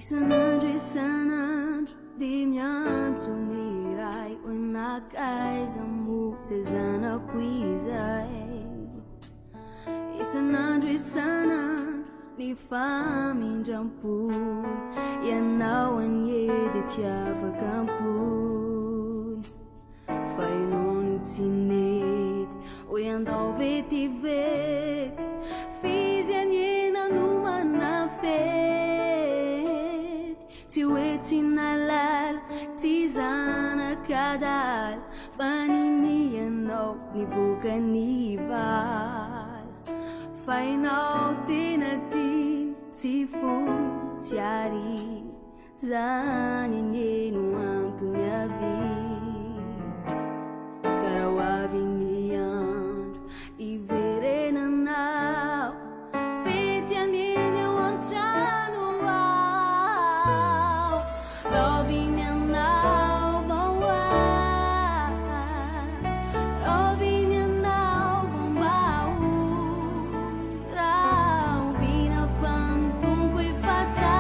Isanandro di miantso nirai Wenakaiza mu sezana kuizai Isanandro ni famindrampu Yanawan yede tiava kampu Fainonu tsinet Oyandau veti vet Fizianina numa na fet Tiwetinalal Tizana kadal Faninianau Nivukanival Fainau tinatin Tifu tiari Zaninye no anto minha vida Carawaviniando E verenanau Fetianine wanchano Rovinanau vamba Rovinanau vamba Ravina fantum que faça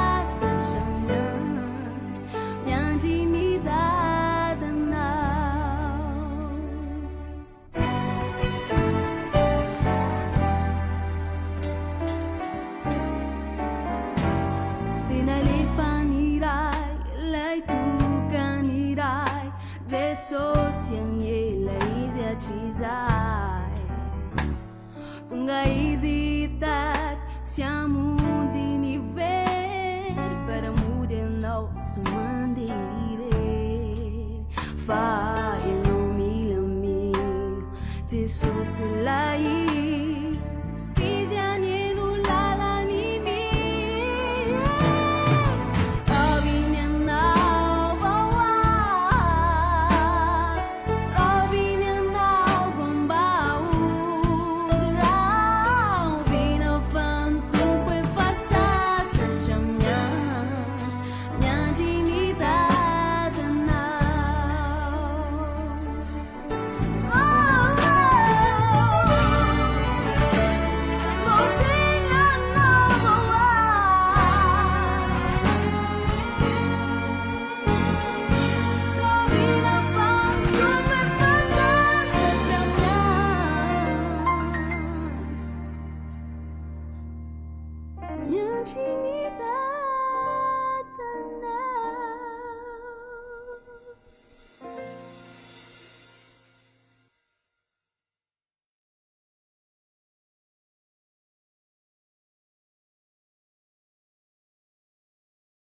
Sosianye la izia cizai Tunga hesitat Siamo di nivel Para mudar nosso mandire Fai no milamino Se sosse lai Fizianie no lala ni mi Minha intimidade